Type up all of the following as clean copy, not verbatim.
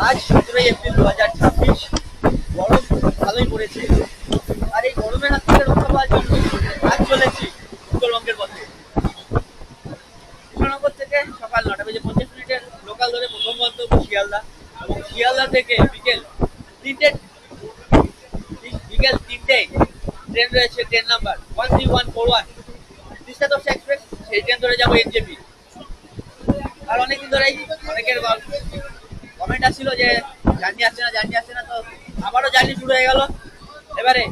আজ 17 এপ্রিল 2026। গরম ভালোই পড়েছে, আর এই গরমের হাত থেকে রক্ষা পাওয়ার জন্য আজ চলেছি উত্তরবঙ্গের পথে। কৃষ্ণনগর থেকে সকাল 9:50 লোকাল ধরে প্রথম গন্তব্য শিয়ালদা, এবং শিয়ালদা থেকে তিনটে বিকেল 3টে ট্রেন রয়েছে। Train number 13141 Teesta Torsa express. সেই ট্রেন ধরে যাবো এনজেপি। আর অনেকদিন ধরেই অনেকের কমেন্ট আসছিল যে জার্নি আসছে না, তো আবারও জার্নি শুরু হয়ে গেল। এবারে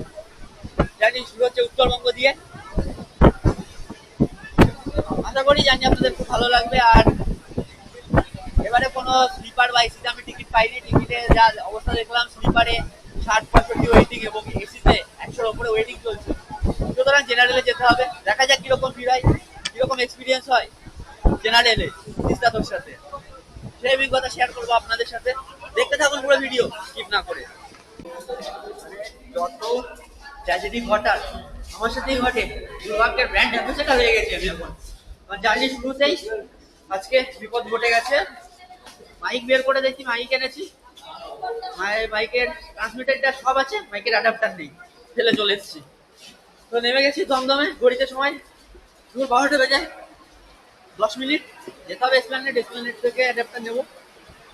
জার্নি শুরু হচ্ছে উত্তরবঙ্গ দিয়ে। আশা করি জার্নি আপনাদের খুব ভালো লাগবে। আর এবারে কোনো স্লিপার বা এসিতে আমি টিকিট পাইনি। টিকিটে যা অবস্থা দেখলাম, স্লিপারে 60-65 ওয়েটিং এবং এসিতে 100-র উপরে ওয়েটিং চলছে। সুতরাং জেনারেলে যেতে হবে। দেখা যাক কিরকম ভিড় হয়, কিরকম এক্সপিরিয়েন্স হয় জেনারেলে তিস্তা তোরসাতে। সেই অভিজ্ঞতা শেয়ার করবো আপনাদের সাথে। দেখতে থাকুন পুরো ভিডিও স্কিপ না করে। যত ট্র্যাজেডি ঘটার আমার সাথেই ঘটে। দুর্ভাগ্যের ব্র্যান্ড অ্যাম্বাসেডর হয়ে গেছে আমি এখন। জার্নি শুরুতেই আজকে বিপদ ঘটে গেছে। মাইক বের করে দেখছি, মাইক এনেছি, মাইকের ট্রান্সমিটারটা সব আছে, মাইকের অ্যাডাপ্টার নেই, ফেলে চলে এসেছি। তো নেমে গেছি দমদমে। ঘড়িতে সময় দুপুর 12টা বেজে 10 মিনিট। যেতে হবে এসপ্ল্যানেড থেকে অ্যাডাপ্টার নেবো।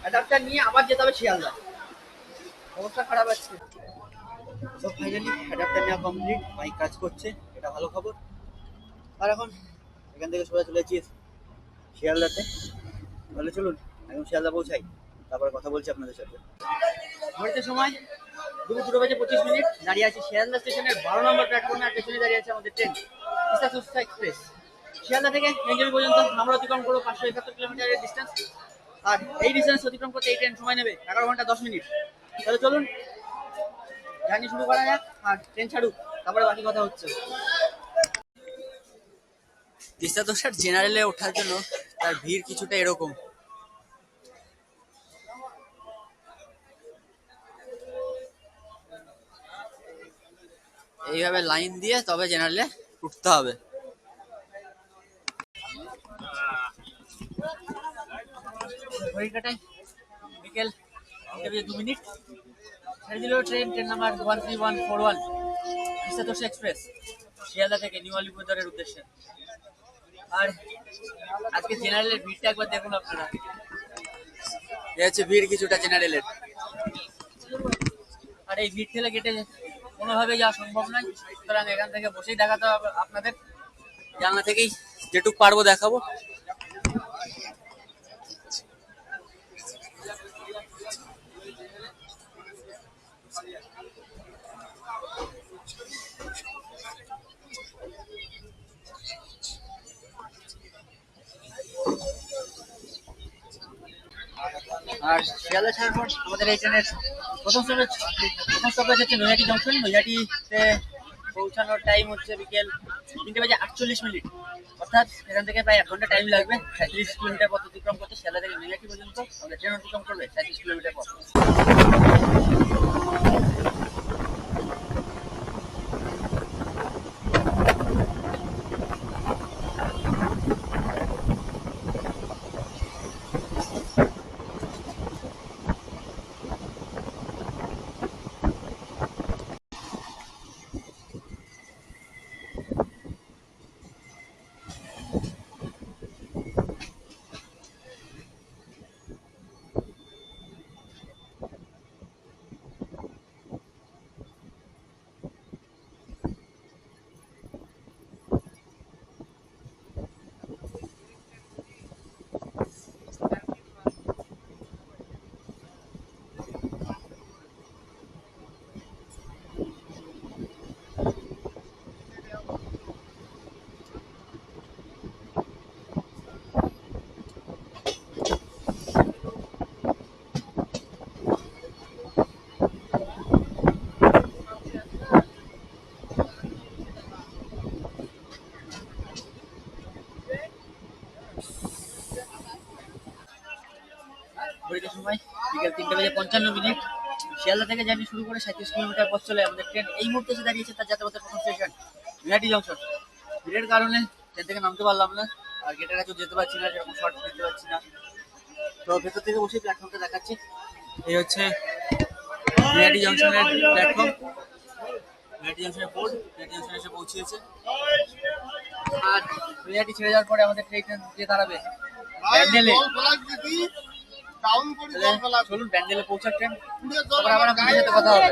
অ্যাডাপ্টার নিয়ে আবার যেতে হবে শিয়ালদা। অবস্থা খারাপ আছে। তো ফাইনালি অ্যাডাপ্টার নেওয়া কমপ্লিট, মাইক কাজ করছে, এটা ভালো খবর। আর এখন এখান থেকে সোজা চলেছি শিয়ালদাতে। তাহলে চলুন এখন শিয়ালদা পৌঁছাই, তারপরে কথা বলছি আপনাদের সাথে। ঘড়িতে সময় দুপুর 2:25। দাঁড়িয়ে আছি শিয়ালদা স্টেশনের 12 নম্বর প্ল্যাটফর্মে। আর পেছনে দাঁড়িয়ে আছে আমাদের ট্রেন তিস্তা তোরসা এক্সপ্রেস। শিয়ালদা থেকে এনজেপি পর্যন্ত আমরা অতিক্রম করবো 571 কিলোমিটারের ডিস্টেন্স। আর এই ডিস্টেন্স অতিক্রম করতে এই ট্রেন সময় নেবে 11 ঘন্টা 10 মিনিট। তাহলে চলুন জার্নি শুরু করা যাক, আর ট্রেন ছাড়ুক, তারপরে বাকি কথা হচ্ছে। তিস্তা তোরসার জেনারেলে ওঠার জন্য তার ভিড় কিছুটা এরকম। এইভাবে লাইন দিয়ে তবে জেনারেলে উঠতে হবে। ঘড়ির কাটায় বিকেল 2 মিনিট। ছেড়ে দিল train number 13141 Teesta Torsa express Sealdah থেকে নিউ আলিপুরদুয়ারের উদ্দেশ্যে। আর আজকে জেনারেলের ভিড়টা একবার দেখুন আপনারা। এই হচ্ছে ভিড় কিছুটা জেনারেলের। আর এই ভিড় ঠেলে কেটে কোনোভাবেই যাওয়া সম্ভব নয়। সুতরাং এখান থেকে বসেই দেখাতে হবে আপনাদের। জানলা থেকেই যেটুক পারবো দেখাবো। আর শিয়ালদা ছাড়ার পর আমাদের এই ট্রেনের প্রথম স্টপেজ হচ্ছে নৈহাটি জংশন। নৈহাটিতে পৌঁছানোর টাইম হচ্ছে বিকেল 3:48। অর্থাৎ এখান থেকে প্রায় 1 ঘন্টা টাইম লাগবে 37 কিলোমিটার পথ অতিক্রম করতে। শিয়ালদা থেকে নৈহাটি পর্যন্ত আমাদের ট্রেন অতিক্রম করবে 37 কিলোমিটার পথ। ঘড়িতে সময় বিকেল 3:55। শিয়ালদা থেকে জার্নি শুরু করে 37 কিলোমিটার পথ চলে আমাদের ট্রেন এই মুহূর্তে এসে দাঁড়িয়েছে তার যাত্রাপথের প্রথম স্টেশন নৈহাটি জংশন। ভিড়ের কারণে ট্রেন থেকে নামতে পারলাম না, আর গেটের কাছেও যেতে পারছি না, সেরকম শর্ট নিতে পারছি না। তো ভেতর থেকে বসে প্ল্যাটফর্মটা দেখাচ্ছি। এই হচ্ছে বিআরটি জংশনের প্ল্যাটফর্ম, বিআরটি জংশনের বোর্ড, বিআরটি জংশনে এসে পৌঁছেছে। আর বিআরটি ছেড়ে যাওয়ার পরে আমাদের ট্রেন যে দাঁড়াবে ব্যান্ডেলে। চলুন ব্যান্ডেলে পৌঁছার ট্রেন, তারপর আবার আপনাদের সাথে কথা হবে।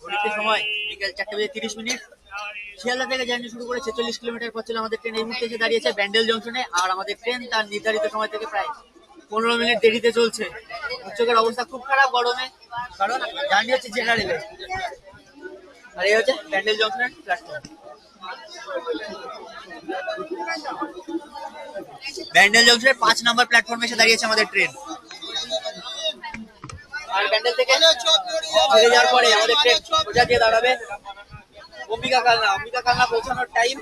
ঘড়িতে সময় বিকেল 4:30। শিয়ালদা থেকে জার্নি শুরু করে 46 কিলোমিটার পর ছিল আমাদের ট্রেন। এই মুহূর্তে এসে দাঁড়িয়েছে ব্যান্ডেল জংশনে। আর আমাদের ট্রেন তার নির্ধারিত সময় থেকে প্রায় 15 মিনিট দেরিতে চলছে। চোখের অবস্থা খুব খারাপ গরমে, কারণ জার্নি হচ্ছে জেনারেলে। আর এই হচ্ছে ব্যান্ডেল জংশনের প্ল্যাটফর্ম। ব্যান্ডেল জংশনের 5 নম্বর প্ল্যাটফর্মে এসে দাঁড়িয়েছে আমাদের ট্রেন। আর ব্যান্ডেল থেকে ছেড়ে যাওয়ার পরে আমাদের ট্রেন সোজা দিয়ে দাঁড়াবে অম্বিকা কালনা। অম্বিকা কালনা পৌঁছানোর টাইম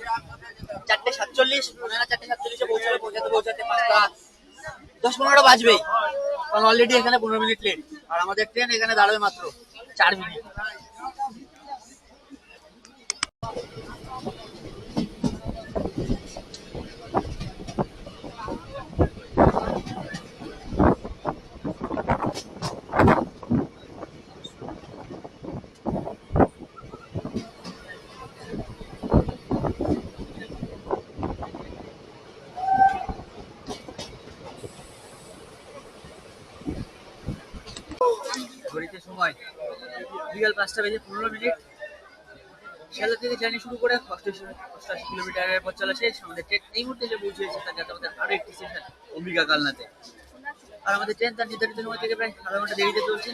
4:47। মনে হয় 4:47 পৌঁছাবে, পৌঁছাতে 10-15 বাজবেই, কারণ অলরেডি এখানে 15 মিনিট লেট। আর আমাদের ট্রেন এখানে দাঁড়াবে মাত্র 4 মিনিট। ঘড়িতে সময় বিকাল 5:15। শিয়ালদা থেকে জার্নি শুরু করে 88 কিলোমিটারের পথ চলা শেষ। আমাদের ট্রেন এই মুহূর্তে যে পৌঁছেছে, তার যাতে আমাদের আরো একটি স্টেশন অম্বিকা কালনাতে। আর আমাদের ট্রেন তার নির্ধারিত সময় থেকে প্রায় আধা ঘন্টা দেরিতে চলছে।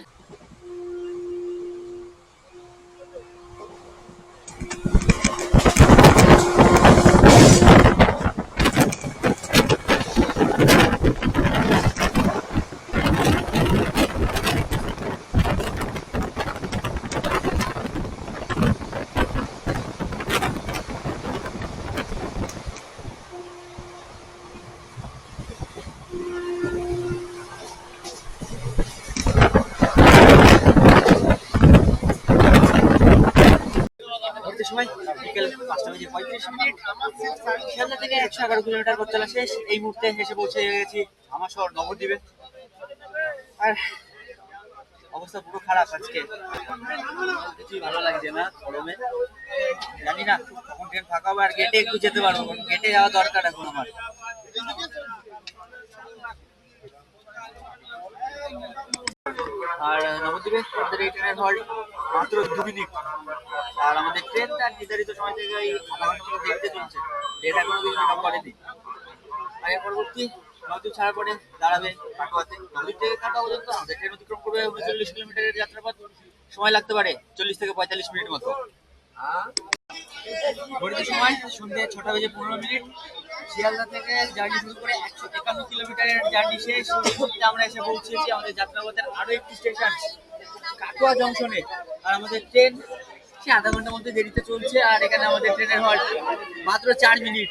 সময় বিকেল 5:35। শিয়ালদা থেকে 111 কিলোমিটার পথ চলা শেষ। এই মুহূর্তে এসে পৌঁছে গেছি আমার শহর নবদ্বীপে। আর অবস্থা পুরো খারাপ আজকে, কিছুই ভালো লাগছে না গরমে। জানি না কখন ট্রেন ফাঁকা হবে আর গেটে একটু যেতে পারবো, গেটে যাওয়া দরকার এখন আমার। আর নবদ্বীপে আমাদের এই ট্রেনের হল্ট মাত্র 2 মিনিট। আর আমাদের ট্রেন তার নির্ধারিত সময় থেকে এই আধা ঘন্টা মতো দেরিতে চলছে। এটা কোনো কিছু নাম করেনি। আর এর পরবর্তী নবদ্বীপ ছাড়ার পরে দাঁড়াবে কাটোয়াতে। নবদ্বীপ থেকে কাটোয়া পর্যন্ত আমাদের ট্রেন অতিক্রম করবে 39 কিলোমিটারের যাত্রাপথ। সময় লাগতে পারে 40 থেকে 45 মিনিট মতো। ঘড়িতে সময় সন্ধ্যে 6:15। শিয়ালদা থেকে জার্নি শুরু করে 151 কিলোমিটারের জার্নি শেষ। এই মুহূর্তে আমরা এসে পৌঁছেছি আমাদের যাত্রাপথের আরো একটি স্টেশন কাটোয়া জংশনে। আর আমাদের ট্রেন সে আধা ঘন্টার মধ্যে দেরিতে চলছে। আর এখানে আমাদের ট্রেনের হল্ট মাত্র 4 মিনিট।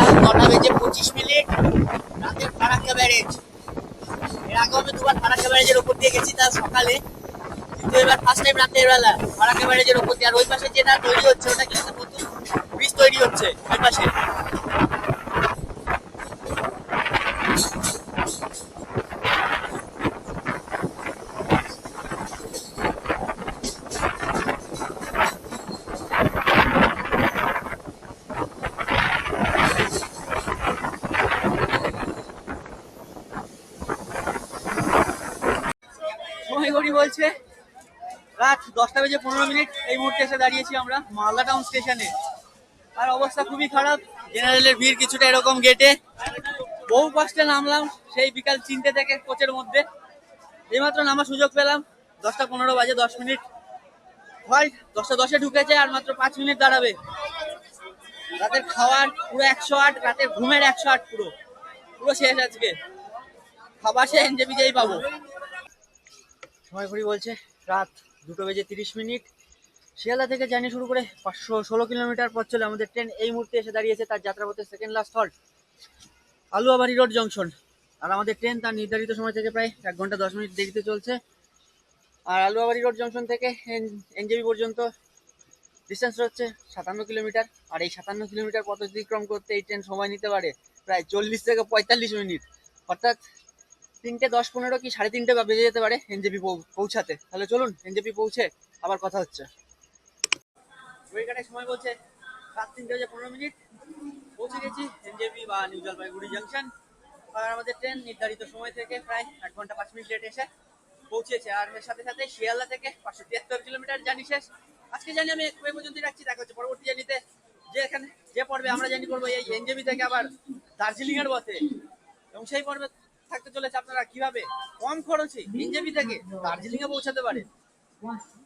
রাত 9:25। রাতের ফারাক্কা ব্যারেজ। এর আগেও আমি দুবার ফারাক্কা ব্যারেজের উপর দিয়ে গেছি, তার সকালে। কিন্তু এবার ফার্স্ট টাইম রাতের বেলা ফারাক্কা ব্যারেজের উপর দিয়ে। আর ওই পাশে যেটা তৈরি হচ্ছে ওটা কিন্তু নতুন ব্রিজ তৈরি হচ্ছে ওই পাশে। সময় ঘড়ি বলছে রাত 10:15। এই মুহূর্তে এসে দাঁড়িয়েছি আমরা মালদা টাউন স্টেশনে। আর অবস্থা খুবই খারাপ। জেনারেলের ভিড় কিছুটা এরকম গেটে। বহু কষ্টে নামলাম সেই বিকাল 3টে থেকে কোচের মধ্যে। এইমাত্র নামার সুযোগ পেলাম। 10:15 বাজে, 10 মিনিট হয়। 10:10 ঢুকেছে আর মাত্র 5 মিনিট দাঁড়াবে। রাতের খাওয়ার পুরো 108, রাতের ঘুমের 108, পুরো পুরো শেষ আজকে। খাবার সে এনজেপি যেই পাবো। সময় ঘড়ি বলছে রাত 2:30। শিয়ালদা থেকে জার্নি শুরু করে 516 কিলোমিটার পথ চলে আমাদের ট্রেন এই মুহূর্তে এসে দাঁড়িয়েছে তার যাত্রাপথের second last halt Aluabari road junction. আর আমাদের ট্রেন তার নির্ধারিত সময় থেকে প্রায় 1 ঘন্টা 10 মিনিট দেরিতে চলছে। আর আলুয়াবাড়ি রোড জংশন থেকে এনজেপি পর্যন্ত ডিস্টেন্স হচ্ছে 57 কিলোমিটার। আর এই 57 কিলোমিটার পথ অতিক্রম করতে এই ট্রেন সময় নিতে পারে প্রায় 40 থেকে 45 মিনিট। অর্থাৎ 3:10-15 কি 3:30 বা বেজে যেতে পারে এনজেপি পৌঁছাতে। তাহলে চলুন এনজেপি পৌঁছে আবার কথা হচ্ছে। সময় বলছে রাত 3:15। পৌঁছে গেছি এনজেপি বা নিউ জলপাইগুড়ি জংশন। আর আমাদের ট্রেন নির্ধারিত সময় থেকে প্রায় 1 ঘন্টা 5 মিনিট লেট এসে পৌঁছেছে। আর এর সাথে সাথে শিয়ালদা থেকে 573 কিলোমিটার জার্নি শেষ। আজকে জানি আমি এই পর্যন্ত রাখছি। দেখা হচ্ছে পরবর্তী জার্নিতে। যে পর্বে আমরা জার্নি করবো এই এনজেপি থেকে আবার দার্জিলিং এর পথে, এবং সেই পর্বে থাকতে চলেছে আপনারা কিভাবে কম খরচে এনজেপি থেকে দার্জিলিং এ পৌঁছাতে পারে।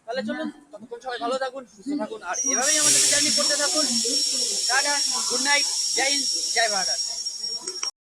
তাহলে চলুন, ততক্ষণ সবাই ভালো থাকুন, সুস্থ থাকুন, আর এভাবেই আমাদের জার্নি করতে থাকুন। টাটা, গুড নাইট, জয় হিন্দ, জয় ভারত।